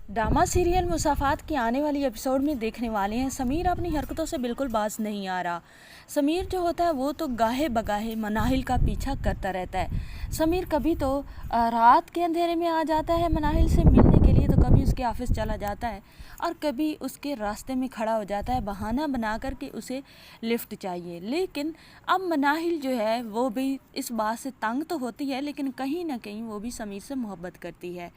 Drama serial मुसाफात की आने वाली एपिसोड में देखने वाले हैं समीर अपनी हरकतों से बिल्कुल बाज नहीं आ रहा। समीर जो होता है वो तो गाहे बगाहे मनाहिल का पीछा करता रहता है। समीर कभी तो रात के अंधेरे में आ जाता है मनाहिल से मिलने के लिए, तो कभी उसके ऑफिस चला जाता है और कभी उसके रास्ते में खड़ा हो जाता है बहाना बना कर के उसे लिफ्ट चाहिए। लेकिन अब मनाहिल जो है वो भी इस बात से तंग तो होती है, लेकिन कहीं ना कहीं वो भी समीर से मोहब्बत करती है।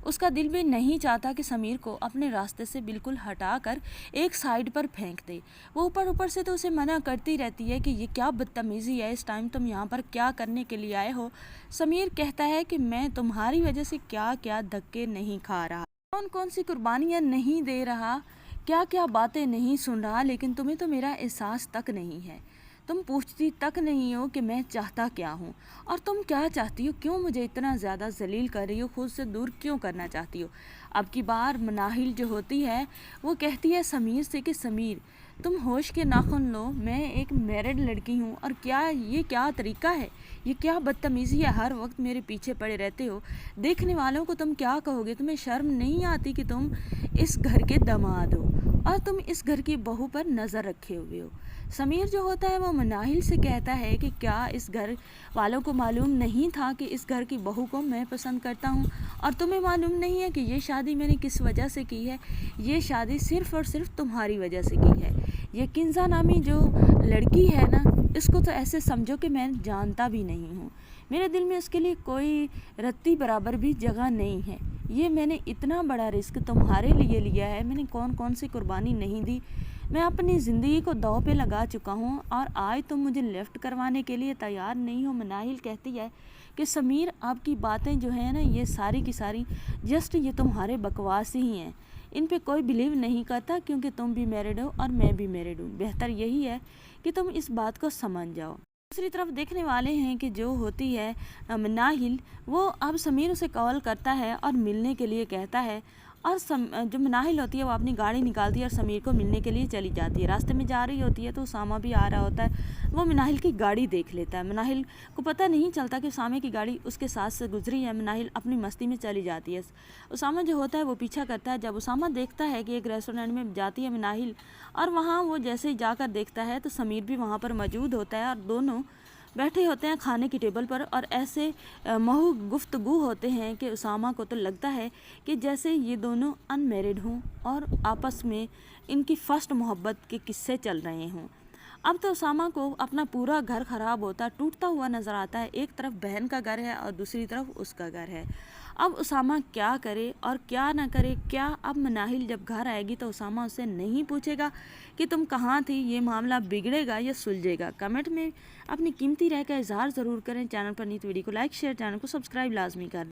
उसका दिल भी नहीं चाहता कि समीर को अपने रास्ते से बिल्कुल हटा कर एक साइड पर फेंक दे। वो ऊपर ऊपर से तो उसे मना करती रहती है कि ये क्या बदतमीज़ी है, इस टाइम तुम यहाँ पर क्या करने के लिए आए हो। समीर कहता है कि मैं तुम्हारी वजह से क्या क्या धक्के नहीं खा रहा, कौन कौन सी कुर्बानियाँ नहीं दे रहा, क्या क्या बातें नहीं सुन रहा, लेकिन तुम्हें तो मेरा एहसास तक नहीं है। तुम पूछती तक नहीं हो कि मैं चाहता क्या हूँ और तुम क्या चाहती हो, क्यों मुझे इतना ज़्यादा जलील कर रही हो, खुद से दूर क्यों करना चाहती हो। अब की बार मनाहिल जो होती है वो कहती है समीर से कि समीर तुम होश के नाखुन लो, मैं एक मैरिड लड़की हूँ और ये क्या तरीका है, ये क्या बदतमीज़ी है, हर वक्त मेरे पीछे पड़े रहते हो, देखने वालों को तुम क्या कहोगे, तुम्हें शर्म नहीं आती कि तुम इस घर के दामाद हो और तुम इस घर की बहू पर नज़र रखे हुए हो। समीर जो होता है वो मनाहिल से कहता है कि क्या इस घर वालों को मालूम नहीं था कि इस घर की बहू को मैं पसंद करता हूँ, और तुम्हें मालूम नहीं है कि ये शादी मैंने किस वजह से की है, ये शादी सिर्फ़ और सिर्फ तुम्हारी वजह से की है। ये किंजा नामी जो लड़की है ना, इसको तो ऐसे समझो कि मैं जानता भी नहीं हूँ, मेरे दिल में उसके लिए कोई रत्ती बराबर भी जगह नहीं है। ये मैंने इतना बड़ा रिस्क तुम्हारे लिए लिया है, मैंने कौन कौन सी कुर्बानी नहीं दी, मैं अपनी ज़िंदगी को दांव पे लगा चुका हूँ और आज तुम मुझे लेफ़्ट करवाने के लिए तैयार नहीं हो। मनाहिल कहती है कि समीर आपकी बातें जो है ना, ये सारी की सारी जस्ट ये तुम्हारे बकवास ही हैं, इन पे कोई बिलीव नहीं करता क्योंकि तुम भी मैरिड हो और मैं भी मैरिड हूँ। बेहतर यही है कि तुम इस बात को समझ जाओ। दूसरी तरफ देखने वाले हैं कि जो होती है मनाहिल, वो अब समीर उसे कॉल करता है और मिलने के लिए कहता है और जो मनाहिल होती है वो अपनी गाड़ी निकालती है और समीर को मिलने के लिए चली जाती है। रास्ते में जा रही होती है तो उसामा भी आ रहा होता है, वो मनाहिल की गाड़ी देख लेता है। मनाहिल को पता नहीं चलता कि उसामे की गाड़ी उसके साथ से गुजरी है। मनाहिल अपनी मस्ती में चली जाती है। उसामा जो होता है वो पीछा करता है। जब उसामा देखता है कि एक रेस्टोरेंट में जाती है मनाहिल और वहाँ वो जैसे ही जाकर देखता है तो समीर भी वहाँ पर मौजूद होता है और दोनों बैठे होते हैं खाने की टेबल पर और ऐसे महू गुफ्तगू होते हैं कि उसामा को तो लगता है कि जैसे ये दोनों अनमेरिड हों और आपस में इनकी फ़र्स्ट मोहब्बत के किस्से चल रहे हों। अब तो उसामा को अपना पूरा घर ख़राब होता टूटता हुआ नज़र आता है। एक तरफ बहन का घर है और दूसरी तरफ उसका घर है। अब उसामा क्या करे और क्या ना करे। क्या अब मनाहिल जब घर आएगी तो उसामा उससे नहीं पूछेगा कि तुम कहाँ थी, ये मामला बिगड़ेगा या सुलझेगा। कमेंट में अपनी कीमती राय का इजहार ज़रूर करें। चैनल पर न्यू वीडियो को लाइक शेयर, चैनल को सब्सक्राइब लाजमी करें।